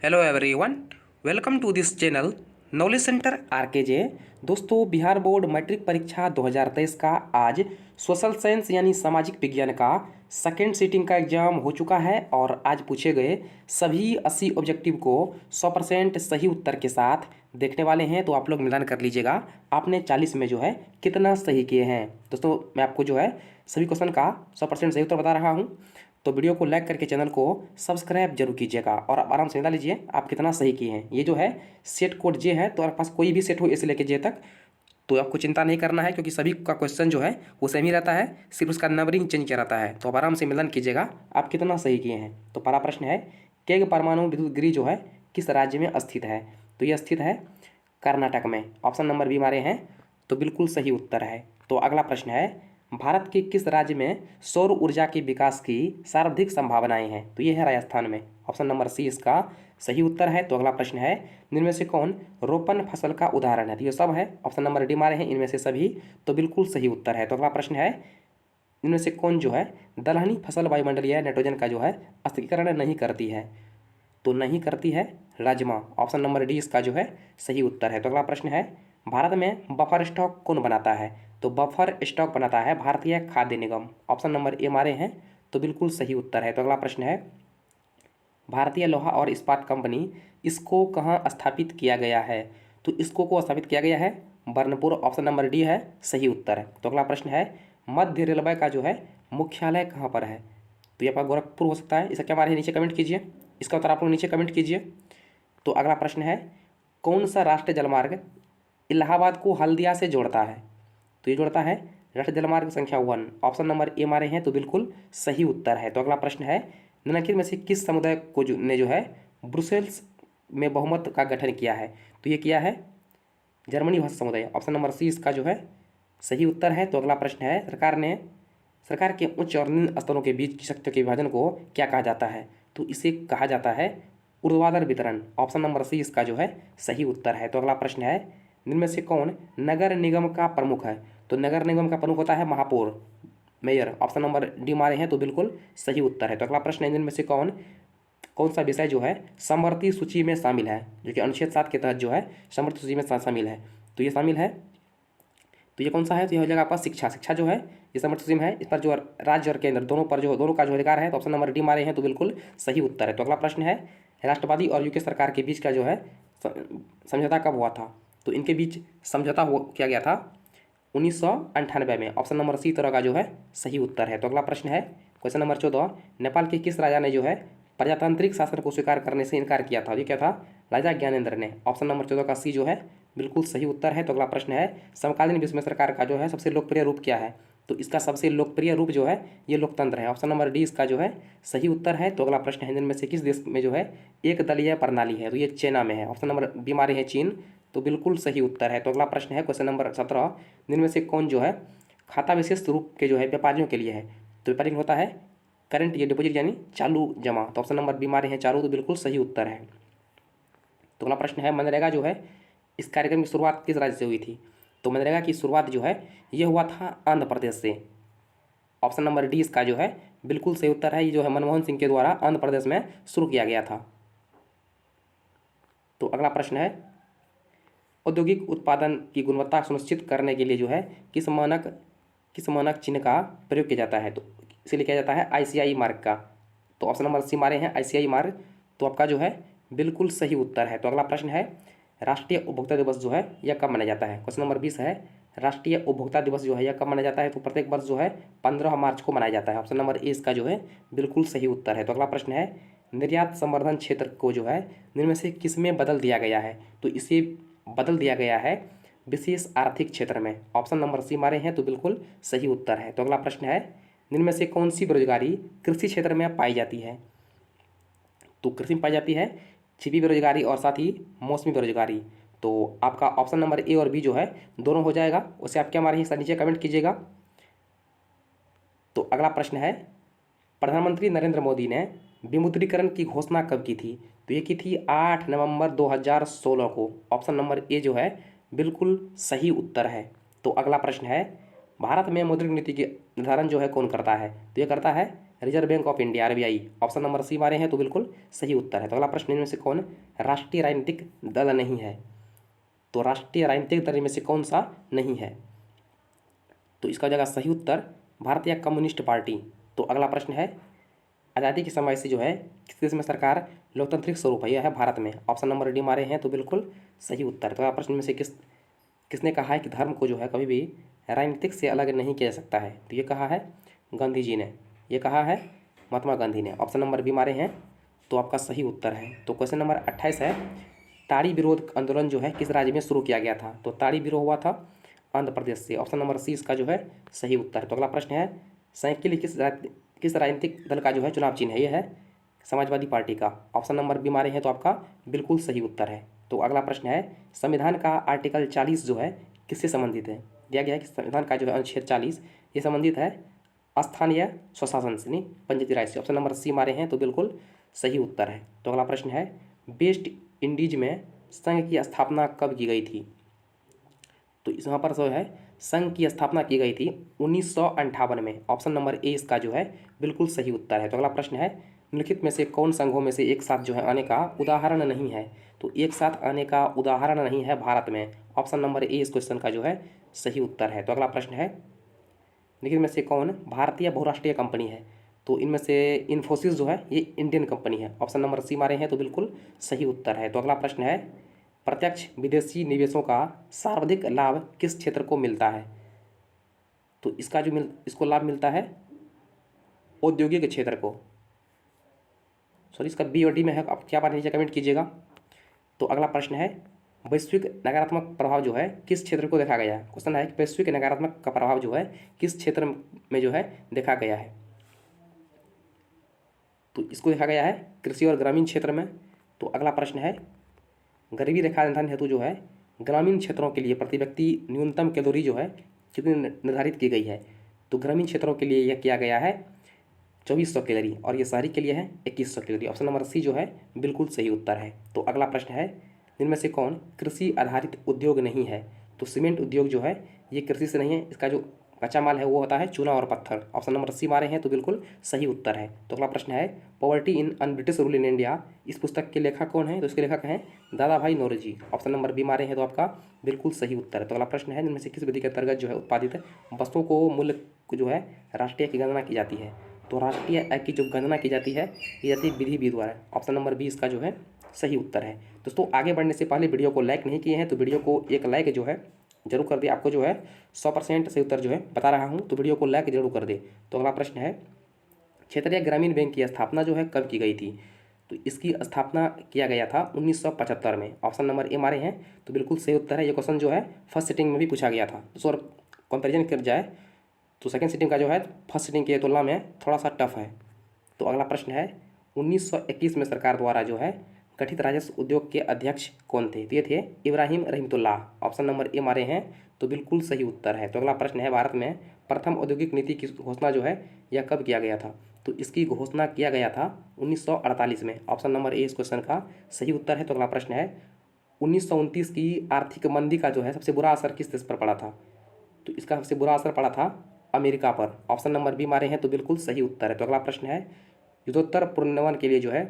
Hello everyone, welcome to this channel knowledge centre RKJ. दोस्तों, Bihar board matric परीक्षा 2023 का आज सोशल साइंस यानी सामाजिक विज्ञान का सेकेंड सीटिंग का एग्जाम हो चुका है और आज पूछे गए सभी 80 ऑब्जेक्टिव को 100% सही उत्तर के साथ देखने वाले हैं। तो आप लोग मिलान कर लीजिएगा, आपने 40 में जो है कितना सही किए हैं। दोस्तों, मैं आपको जो है सभी क्वेश्चन का 100% सही उत्तर बता रहा हूँ, तो वीडियो को लाइक करके चैनल को सब्सक्राइब जरूर कीजिएगा और आप आराम से निकाल लीजिए आप कितना सही किए हैं। ये जो है सेट कोड जे है, तो आपके पास कोई भी सेट हो इसे लेके जे तक, तो आपको चिंता नहीं करना है क्योंकि सभी का क्वेश्चन जो है वो सेम ही रहता है, सिर्फ उसका नंबरिंग चेंज किया रहता है। तो आप आराम से मिलान कीजिएगा आप कितना सही किए हैं। तो पहला प्रश्न है, केग परमाणु विद्युत गृह जो है किस राज्य में स्थित है? तो ये स्थित है कर्नाटक में। ऑप्शन नंबर बी हमारे हैं, तो बिल्कुल सही उत्तर है। तो अगला प्रश्न है, भारत के किस राज्य में सौर ऊर्जा के विकास की सर्वाधिक संभावनाएं हैं? तो ये है राजस्थान में। ऑप्शन नंबर सी इसका सही उत्तर है। तो अगला प्रश्न है, इनमें से कौन रोपण फसल का उदाहरण है? तो ये सब है, ऑप्शन नंबर डी हमारे हैं इनमें से सभी, तो बिल्कुल सही उत्तर है। तो अगला प्रश्न है, इनमें से कौन जो है दलहनी फसल वायुमंडलीय नाइट्रोजन का जो है अस्थिरीकरण नहीं करती है? तो नहीं करती है राजमा। ऑप्शन नंबर डी इसका जो है सही उत्तर है। तो अगला प्रश्न है, भारत में बफर स्टॉक कौन बनाता है? तो बफर स्टॉक बनाता है भारतीय खाद्य निगम। ऑप्शन नंबर ए हमारे हैं, तो बिल्कुल सही उत्तर है। तो अगला प्रश्न है, भारतीय लोहा और इस्पात कंपनी इसको कहाँ स्थापित किया गया है? तो इसको को स्थापित किया गया है बर्नपुर। ऑप्शन नंबर डी है सही उत्तर है। तो अगला प्रश्न है, मध्य रेलवे का जो है मुख्यालय कहाँ पर है? तो ये आपका गोरखपुर हो सकता है। इसका क्या हमारे नीचे कमेंट कीजिए, इसका उत्तर आप लोग नीचे कमेंट कीजिए। तो अगला प्रश्न है, कौन सा राष्ट्रीय जलमार्ग इलाहाबाद को हल्दिया से जोड़ता है? तो ये जोड़ता है राष्ट्रीय जलमार्ग संख्या 1। ऑप्शन नंबर ए हमारे हैं, तो बिल्कुल सही उत्तर है। तो अगला प्रश्न है, निम्नलिखित में से किस समुदाय को ने जो है ब्रुसेल्स में बहुमत का गठन किया है? तो ये किया है जर्मनी भाषा समुदाय। ऑप्शन नंबर सी इसका जो है सही उत्तर है। तो अगला प्रश्न है, सरकार के उच्च और निम्न स्तरों के बीच की शक्तियों के विभाजन को क्या कहा जाता है? तो इसे कहा जाता है ऊर्ध्वाधर वितरण। ऑप्शन नंबर सी इसका जो है सही उत्तर है। तो अगला प्रश्न है, इनमें से कौन नगर निगम का प्रमुख है? तो नगर निगम का प्रमुख होता है महापौर, मेयर। ऑप्शन नंबर डी हमारे हैं, तो बिल्कुल सही उत्तर है। तो अगला प्रश्न है, इनमें से कौन सा विषय जो है समवर्ती सूची में शामिल है, जो कि अनुच्छेद 7 के तहत जो है समवर्ती सूची में शामिल है? तो ये शामिल है, तो ये कौन सा है? तो ये हो जाएगा आपका शिक्षा जो है ये समवर्ती सूची में है। इस पर जो राज्य और केंद्र दोनों का जो अधिकार है, तो ऑप्शन नंबर डी हमारे हैं, तो बिल्कुल सही उत्तर है। तो अगला प्रश्न है, राष्ट्रवादी और यूके सरकार के बीच का जो है समझौता कब हुआ था? तो इनके बीच समझौता किया गया था 1998 में। ऑप्शन नंबर सी तरह का जो है सही उत्तर है। तो अगला प्रश्न है, क्वेश्चन नंबर 14, नेपाल के किस राजा ने जो है प्रजातांत्रिक शासन को स्वीकार करने से इनकार किया था? ये क्या था? राजा ज्ञानेंद्र ने। ऑप्शन नंबर 14 का सी जो है बिल्कुल सही उत्तर है। तो अगला प्रश्न है, समकालीन विश्व में सरकार का जो है सबसे लोकप्रिय रूप क्या है? तो इसका सबसे लोकप्रिय रूप जो है ये लोकतंत्र है। ऑप्शन नंबर डी इसका जो है सही उत्तर है। तो अगला प्रश्न है, इनमें से किस देश में जो है एक दलीय प्रणाली है? तो ये चाइना में है। ऑप्शन नंबर बी हमारे हैं चीन, तो बिल्कुल सही उत्तर है। तो अगला प्रश्न है, क्वेश्चन नंबर 17, इनमें से कौन जो है खाता विशेष रूप के जो है व्यापारियों के लिए है? तो व्यापारी होता है करंट या डिपॉजिट यानी चालू जमा। तो ऑप्शन नंबर बी हमारे हैं चालू, तो बिल्कुल सही उत्तर है। तो अगला प्रश्न है, मनरेगा जो है इस कार्यक्रम की शुरुआत किस राज्य से हुई थी? तो मनरेगा की शुरुआत जो है ये हुआ था आंध्र प्रदेश से। ऑप्शन नंबर डी इसका जो है बिल्कुल सही उत्तर है। ये जो है मनमोहन सिंह के द्वारा आंध्र प्रदेश में शुरू किया गया था। तो अगला प्रश्न है, औद्योगिक उत्पादन की गुणवत्ता सुनिश्चित करने के लिए जो है किस मानक चिन्ह का प्रयोग किया जाता है? तो इसीलिए किया जाता है ICI मार्क का। तो ऑप्शन नंबर सी हमारे हैं ICI मार्क, तो आपका जो है बिल्कुल सही उत्तर है। तो अगला प्रश्न है, राष्ट्रीय उपभोक्ता दिवस जो है यह कब मनाया जाता है? क्वेश्चन नंबर 20 है, राष्ट्रीय उपभोक्ता दिवस जो है यह कब मनाया जाता है? तो प्रत्येक वर्ष जो है 15 मार्च को मनाया जाता है। ऑप्शन नंबर ए इसका जो है बिल्कुल सही उत्तर है। तो अगला प्रश्न है, निर्यात संवर्धन क्षेत्र को जो है इनमें से किस में बदल दिया गया है? तो इसे बदल दिया गया है विशेष आर्थिक क्षेत्र में। ऑप्शन नंबर सी हमारे हैं, तो बिल्कुल सही उत्तर है। तो अगला प्रश्न है, इनमें से कौन सी बेरोजगारी कृषि क्षेत्र में पाई जाती है? तो कृषि में पाई जाती है छिपी बेरोजगारी और साथ ही मौसमी बेरोजगारी। तो आपका ऑप्शन नंबर ए और बी जो है दोनों हो जाएगा। उसे आप क्या हमारे हिस्सा नीचे कमेंट कीजिएगा। तो अगला प्रश्न है, प्रधानमंत्री नरेंद्र मोदी ने विमुद्रीकरण की घोषणा कब की थी? तो ये की थी 8 नवंबर 2016 को। ऑप्शन नंबर ए जो है बिल्कुल सही उत्तर है। तो अगला प्रश्न है, भारत में मौद्रिक नीति के निर्धारण जो है कौन करता है? तो ये करता है reserve bank of India RBI। Option number C मारे हैं तो बिल्कुल सही उत्तर है। तो अगला प्रश्न इनमें से कौन राष्ट्रीय राजनीतिक दल नहीं है? तो राष्ट्रीय राजनीतिक दल में से कौन सा नहीं है? तो इसका जगह सही उत्तर भारतीय कम्युनिस्ट पार्टी। तो अगला प्रश्न है आज़ादी के समय से जो है किस देश में सरकार लोकतांत्रिक स्वरूप है? यह है भारत में। ऑप्शन नंबर डी मारे हैं तो बिल्कुल सही उत्तर। तो अगला प्रश्न में से किसने कहा है कि धर्म को जो है कभी भी राजनीतिक से अलग नहीं किया जा सकता है? तो ये कहा है गांधी जी ने, ये कहा है महात्मा गांधी ने। ऑप्शन नंबर बी मारे हैं तो आपका सही उत्तर है। तो क्वेश्चन नंबर 28 है ताड़ी विरोध आंदोलन जो है किस राज्य में शुरू किया गया था? तो ताड़ी विरोध हुआ था आंध्र प्रदेश से। ऑप्शन नंबर सी इसका जो है सही उत्तर है। तो अगला प्रश्न है साइकिल किस राजनीतिक दल का जो है चुनाव चिन्ह है? यह है समाजवादी पार्टी का। ऑप्शन नंबर बी मारे हैं तो आपका बिल्कुल सही उत्तर है। तो अगला प्रश्न है संविधान का आर्टिकल 40 जो है किससे संबंधित है? दिया गया है कि संविधान का जो है अनुच्छेद 40 ये संबंधित है स्थानीय स्वशासन से, नहीं पंचायती राज से। ऑप्शन नंबर सी मारे हैं तो बिल्कुल सही उत्तर है। तो अगला प्रश्न है वेस्ट इंडीज में संघ की स्थापना कब की गई थी? तो यहाँ पर जो है संघ की स्थापना की गई थी 1958 में। ऑप्शन नंबर ए इसका जो है बिल्कुल सही उत्तर है। तो अगला प्रश्न है निम्नलिखित में से कौन संघों में से एक साथ जो है आने का उदाहरण नहीं है? तो एक साथ आने का उदाहरण नहीं है भारत में। ऑप्शन नंबर ए इस क्वेश्चन का जो है सही उत्तर है। तो अगला प्रश्न है निम्नलिखित में से कौन भारतीय बहुराष्ट्रीय कंपनी है? तो इनमें से इन्फोसिस जो है ये इंडियन कंपनी है। ऑप्शन नंबर सी मारे हैं तो बिल्कुल सही उत्तर है। तो अगला प्रश्न है प्रत्यक्ष विदेशी निवेशों का सर्वाधिक लाभ किस क्षेत्र को मिलता है? तो इसका जो इसको लाभ मिलता है औद्योगिक क्षेत्र को। सॉरी इसका बी और डी में है, आप क्या बात नीचे कमेंट कीजिएगा। तो अगला प्रश्न है वैश्विक नकारात्मक प्रभाव जो है किस क्षेत्र को देखा गया है? क्वेश्चन है कि वैश्विक नकारात्मक का प्रभाव जो है किस क्षेत्र में जो है देखा गया है? तो इसको देखा गया है कृषि और ग्रामीण क्षेत्र में। तो अगला प्रश्न है गरीबी रेखा नियंत्रण हेतु जो है ग्रामीण क्षेत्रों के लिए प्रति व्यक्ति न्यूनतम कैलोरी जो है कितनी निर्धारित की गई है? तो ग्रामीण क्षेत्रों के लिए यह किया गया है 2400 कैलोरी और ये शहरी के लिए है 2100 कैलोरी। ऑप्शन नंबर सी जो है बिल्कुल सही उत्तर है। तो अगला प्रश्न है इनमें से कौन कृषि आधारित उद्योग नहीं है? तो सीमेंट उद्योग जो है ये कृषि से नहीं है, इसका जो कच्चा माल है वो होता है चूना और पत्थर। ऑप्शन नंबर सी मारे हैं तो बिल्कुल सही उत्तर है। तो अगला प्रश्न है poverty in un British rule in India इस पुस्तक के लेखक कौन है? तो इसके लेखक हैं दादा भाई नौरोजी। ऑप्शन नंबर बी मारे हैं तो आपका बिल्कुल सही उत्तर है। तो अगला प्रश्न है इनमें से किस विधि के अंतर्गत जो है उत्पादित वस्तुओं को मूल्य जो है राष्ट्रीय की गणना की जाती है? तो राष्ट्रीय आय की जो गणना की जाती है ये जाती है विधि द्वारा। ऑप्शन नंबर बी इसका जो है सही उत्तर है। दोस्तों आगे बढ़ने से पहले वीडियो को लाइक नहीं किए हैं तो वीडियो को एक लाइक जो है जरूर कर दे। आपको जो है 100% सही उत्तर जो है बता रहा हूँ तो वीडियो को लाइक जरूर कर दे। तो अगला प्रश्न है क्षेत्रीय ग्रामीण बैंक की स्थापना जो है कब की गई थी? तो इसकी स्थापना किया गया था 1975 में। ऑप्शन नंबर ए मारे हैं तो बिल्कुल सही उत्तर है। ये क्वेश्चन जो है फर्स्ट सिटिंग में भी पूछा गया था। तो सर कंपेरिजन कर जाए तो सेकेंड सिटिंग का जो है फर्स्ट सिटिंग की तुलना में थोड़ा सा टफ है। तो अगला प्रश्न है 1921 में सरकार द्वारा जो है गठित राजस्व उद्योग के अध्यक्ष कौन थे? तो ये थे इब्राहिम रहमतुल्लाह। ऑप्शन नंबर ए मारे हैं तो बिल्कुल सही उत्तर है। तो अगला प्रश्न है भारत में प्रथम औद्योगिक नीति की घोषणा जो है यह कब किया गया था? तो इसकी घोषणा किया गया था 1948 में। ऑप्शन नंबर ए इस क्वेश्चन का सही उत्तर है। तो अगला प्रश्न है 1929 की आर्थिक मंदी का जो है सबसे बुरा असर किस देश पर पड़ा था? तो इसका सबसे बुरा असर पड़ा था अमेरिका पर। ऑप्शन नंबर बी मारे हैं तो बिल्कुल सही उत्तर है। तो अगला प्रश्न है युद्धोत्तर पुनर्निर्माण के लिए जो है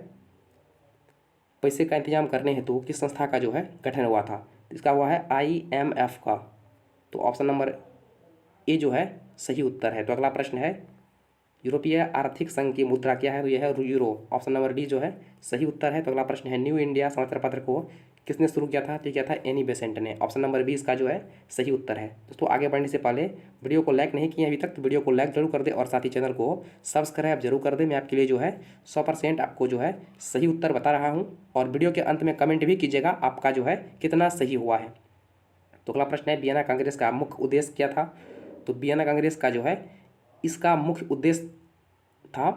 पैसे का इंतजाम करने हेतु किस संस्था का जो है गठन हुआ था? तो इसका हुआ है IMF का। तो ऑप्शन नंबर ए जो है सही उत्तर है। तो अगला प्रश्न है यूरोपीय आर्थिक संघ की मुद्रा क्या है? तो यह है यूरो। ऑप्शन नंबर डी जो है सही उत्तर है। तो अगला प्रश्न है न्यू इंडिया समाचार पत्र को किसने शुरू किया था? तो किया था एनी बेसेंट ने। ऑप्शन नंबर बी इसका जो है सही उत्तर है। दोस्तों आगे बढ़ने से पहले वीडियो को लाइक नहीं किए अभी तक तो वीडियो को लाइक जरूर कर दे और साथ ही चैनल को सब्सक्राइब जरूर कर दे। मैं आपके लिए जो है 100% आपको जो है सही उत्तर बता रहा हूँ और वीडियो के अंत में कमेंट भी कीजिएगा आपका जो है कितना सही हुआ है। तो अगला प्रश्न है वियना कांग्रेस का मुख्य उद्देश्य क्या था? तो वियना कांग्रेस का जो है इसका मुख्य उद्देश्य था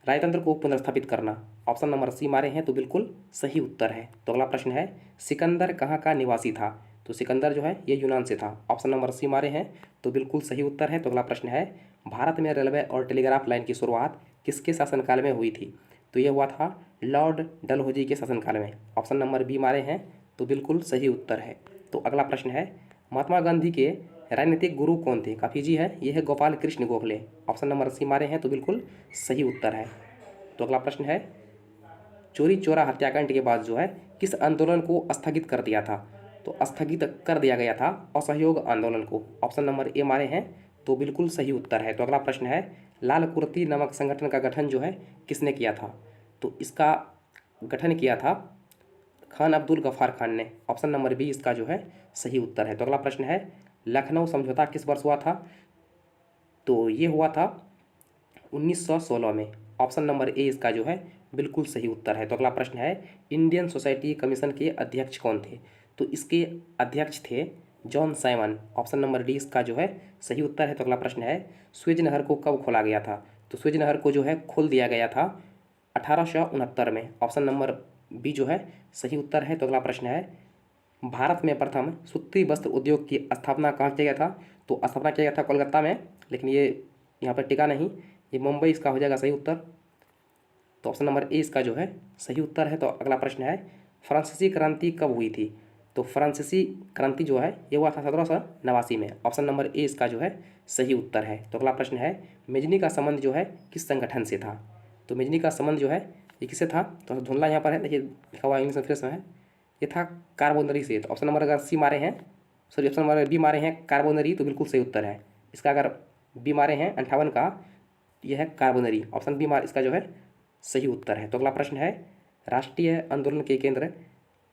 राजतंत्र को पुनर्स्थापित करना। ऑप्शन नंबर सी मारे हैं तो बिल्कुल सही उत्तर है। तो अगला प्रश्न है सिकंदर कहाँ का निवासी था? तो सिकंदर जो है ये यूनान से था। ऑप्शन नंबर सी मारे हैं तो बिल्कुल सही उत्तर है। तो अगला प्रश्न है भारत में रेलवे और टेलीग्राफ लाइन की शुरुआत किसके शासनकाल में हुई थी? तो ये हुआ था लॉर्ड डलहौजी के शासनकाल में। ऑप्शन नंबर बी मारे हैं तो बिल्कुल सही उत्तर है। तो अगला प्रश्न है महात्मा गांधी के राजनीतिक गुरु कौन थे? काफ़ी इजी है, ये है Gopal Krishna Gokhale. Option number C मारे हैं तो बिल्कुल सही उत्तर है। तो अगला प्रश्न है, चोरी चोरा हत्याकांड के बाद जो है किस आंदोलन को स्थगित कर दिया था? तो स्थगित कर दिया गया था असहयोग आंदोलन को। ऑप्शन नंबर ए मारे हैं तो बिल्कुल सही उत्तर है। तो अगला प्रश्न है, लाल कुर्ती नामक संगठन का गठन जो है किसने किया था? तो इसका गठन किया था खान अब्दुल गफ्फार खान ने। ऑप्शन नंबर बी इसका जो है सही उत्तर है। तो अगला प्रश्न है, लखनऊ समझौता किस वर्ष हुआ था? तो ये हुआ था 1916 में। ऑप्शन नंबर ए इसका जो है बिल्कुल सही उत्तर है। तो अगला प्रश्न है, इंडियन सोसाइटी कमीशन के अध्यक्ष कौन थे? तो इसके अध्यक्ष थे John Simon. Option number D इसका जो है सही उत्तर है। तो अगला प्रश्न है, स्वेज नहर को कब खोला गया था? तो स्वेज नहर को जो है खोल दिया गया था 1869 में। ऑप्शन नंबर बी जो है सही उत्तर है। तो अगला प्रश्न है, भारत में प्रथम सूती वस्त्र उद्योग की स्थापना कहाँ किया गया था? तो स्थापना किया गया था कोलकाता में, लेकिन ये यहाँ पर टिका नहीं, ये मुंबई इसका हो जाएगा सही उत्तर। तो ऑप्शन नंबर ए इसका जो है सही उत्तर है। तो अगला प्रश्न है, फ्रांसीसी क्रांति कब हुई थी? तो फ्रांसीसी क्रांति जो है ये हुआ था 1789 में। ऑप्शन नंबर ए इसका जो है सही उत्तर है। तो अगला प्रश्न है, मेजनी का संबंध जो है किस संगठन से था? तो मेजनी का संबंध जो है ये किससे था? तो धुंधला यहाँ पर है, देखिए लिखा हुआ इंग्लिश में फिर से है, ये था कार्बोनरी से। तो ऑप्शन नंबर अगर सी मारे हैं, सॉरी ऑप्शन नंबर बी मारे हैं कार्बोनरी, तो बिल्कुल सही उत्तर है। इसका अगर बी मारे हैं 58 का, यह है कार्बोनरी। ऑप्शन बी मार इसका जो है सही उत्तर है। तो अगला प्रश्न है, राष्ट्रीय आंदोलन के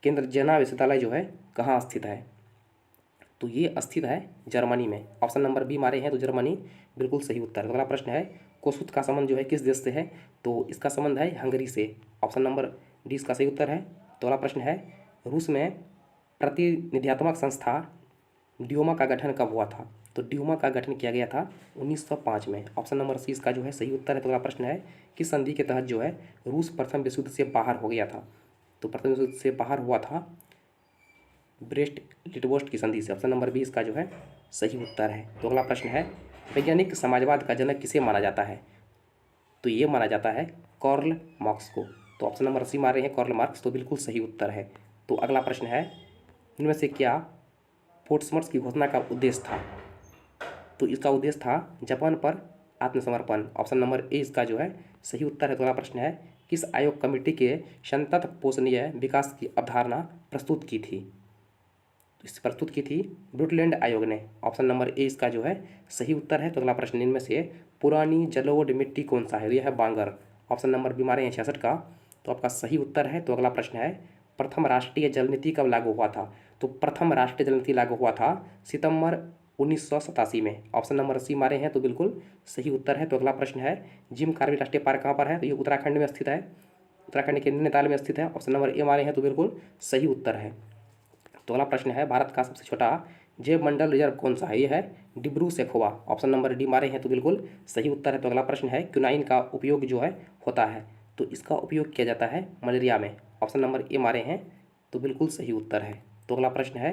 केंद्र जेना विश्वविद्यालय जो है कहाँ स्थित है? तो ये स्थित है जर्मनी में। ऑप्शन नंबर बी मारे हैं तो जर्मनी बिल्कुल सही उत्तर है। तो अगला प्रश्न है, कोसुत का संबंध जो है किस देश से है? तो इसका संबंध है हंगरी से। ऑप्शन नंबर डी इसका सही उत्तर है। तो अगला प्रश्न है, रूस में प्रतिनिधियात्मक संस्था ड्यूमा का गठन कब हुआ था? तो ड्यूमा का गठन किया गया था 1905 में। ऑप्शन नंबर सी इसका जो है सही उत्तर है। तो अगला प्रश्न है, किस संधि के तहत जो है रूस प्रथम विश्व युद्ध से बाहर हो गया था? तो प्रथम विश्व युद्ध से बाहर हुआ था ब्रेस्ट लिटवोस्ट की संधि से। ऑप्शन नंबर बी इसका जो है सही उत्तर है। तो अगला प्रश्न है, वैज्ञानिक समाजवाद का जनक किसे माना जाता है? तो ये माना जाता है कार्ल मार्क्स को। तो ऑप्शन नंबर सी मार रहे हैं कार्ल मार्क्स, तो बिल्कुल सही उत्तर है। तो अगला प्रश्न है, इनमें से क्या पोट्समर्स की घोषणा का उद्देश्य था? तो इसका उद्देश्य था जापान पर आत्मसमर्पण। ऑप्शन नंबर ए इसका जो है सही उत्तर है। तो अगला प्रश्न है, किस आयोग कमेटी के संतत पोषणीय विकास की अवधारणा प्रस्तुत की थी? तो इस प्रस्तुत की थी ब्रुटलैंड आयोग ने। ऑप्शन नंबर ए इसका जो है सही उत्तर है। तो अगला प्रश्न, इनमें से पुरानी जलोढ़ मिट्टी कौन सा है? यह है बांगर। ऑप्शन नंबर बी मारे हैं 66 का, तो आपका सही उत्तर है। तो अगला प्रश्न है, प्रथम राष्ट्रीय जल नीति कब लागू हुआ था? तो प्रथम राष्ट्रीय जल नीति लागू हुआ था सितंबर 1987 में। ऑप्शन नंबर सी मारे हैं तो बिल्कुल सही उत्तर है। तो अगला प्रश्न है, जिम कार्बेट राष्ट्रीय पार्क कहाँ पर है? तो ये उत्तराखंड में स्थित है, उत्तराखंड के नैनीताल में स्थित है। ऑप्शन नंबर ए मारे हैं तो बिल्कुल सही उत्तर है। तो अगला प्रश्न है, भारत का सबसे छोटा जैव मंडल रिजर्व कौन सा है? ये है Dibru Saikhowa. Option number D मारे हैं तो बिल्कुल सही उत्तर है। तो अगला प्रश्न है, क्विनाइन का उपयोग जो है होता है? तो इसका उपयोग किया जाता है मलेरिया में। ऑप्शन नंबर ए मारे हैं तो बिल्कुल सही उत्तर है। तो अगला प्रश्न है,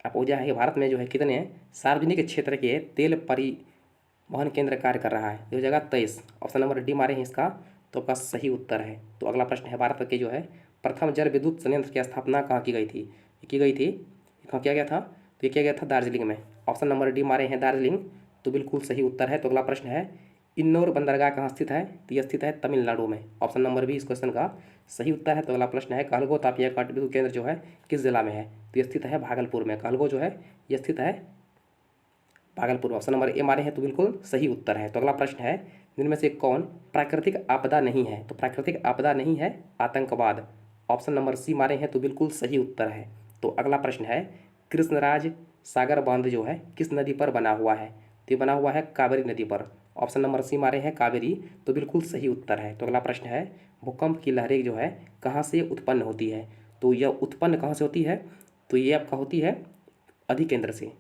अपोजा है कि भारत में जो है कितने सार्वजनिक क्षेत्र के तेल परिवहन केंद्र कार्य कर रहा है? ये हो जाएगा 23। ऑप्शन नंबर डी मारे हैं इसका, तो आपका सही उत्तर है। तो अगला प्रश्न है, भारत के जो है प्रथम जल विद्युत संयंत्र की स्थापना कहाँ की गई थी? की गई थी, कहाँ किया गया था? तो ये किया गया था दार्जिलिंग में। ऑप्शन नंबर डी मारे हैं दार्जिलिंग, तो बिल्कुल सही उत्तर है। तो अगला प्रश्न है, इन्नौर बंदरगाह कहाँ स्थित है? तो यह स्थित है तमिलनाडु में। ऑप्शन नंबर बी इस क्वेश्चन का सही उत्तर है। तो अगला प्रश्न है, कहलगो तापिया विद्युत केंद्र जो है किस जिला में है? तो यह स्थित है भागलपुर में। कहलगो जो है यह स्थित है भागलपुर में। ऑप्शन नंबर ए मारे हैं तो बिल्कुल सही उत्तर है। तो अगला प्रश्न है, जिनमें से कौन प्राकृतिक आपदा नहीं है? तो प्राकृतिक आपदा नहीं है आतंकवाद। ऑप्शन नंबर सी मारे हैं तो बिल्कुल सही उत्तर है। तो अगला प्रश्न है, कृष्णराज सागर बांध जो है किस नदी पर बना हुआ है? तो ये बना हुआ है कावेरी नदी पर। ऑप्शन नंबर सी मारे हैं कावेरी, तो बिल्कुल सही उत्तर है। तो अगला प्रश्न है, भूकंप की लहरें जो है कहाँ से उत्पन्न होती है? तो यह उत्पन्न कहाँ से होती है? तो ये आपका होती है अधिकेंद्र से।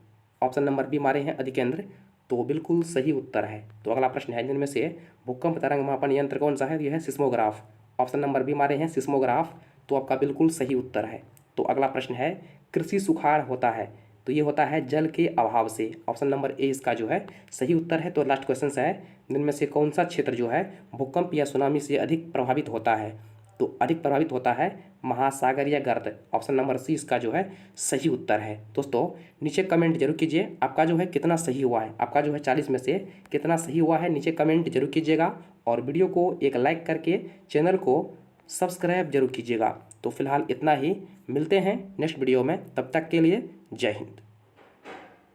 ऑप्शन नंबर बी मारे हैं अधिकेंद्र, तो बिल्कुल सही उत्तर है। तो अगला प्रश्न है, जिनमें से भूकंप तरंग मापन यंत्र कौन सा है? यह है सिस्मोग्राफ। ऑप्शन नंबर बी मारे हैं सिस्मोग्राफ, तो आपका बिल्कुल सही उत्तर है। तो अगला प्रश्न है, कृषि सुखाड़ होता है? तो ये होता है जल के अभाव से। ऑप्शन नंबर ए इसका जो है सही उत्तर है। तो लास्ट क्वेश्चन है, जिनमें से कौन सा क्षेत्र जो है भूकंप या सुनामी से अधिक प्रभावित होता है? तो अधिक प्रभावित होता है महासागर या गर्त। ऑप्शन नंबर सी इसका जो है सही उत्तर है। दोस्तों नीचे कमेंट जरूर कीजिए आपका जो है कितना सही हुआ है, आपका जो है 40 में से कितना सही हुआ है, नीचे कमेंट जरूर कीजिएगा और वीडियो को एक लाइक करके चैनल को सब्सक्राइब जरूर कीजिएगा। तो फिलहाल इतना ही, मिलते हैं नेक्स्ट वीडियो में, तब तक के लिए जय हिंद।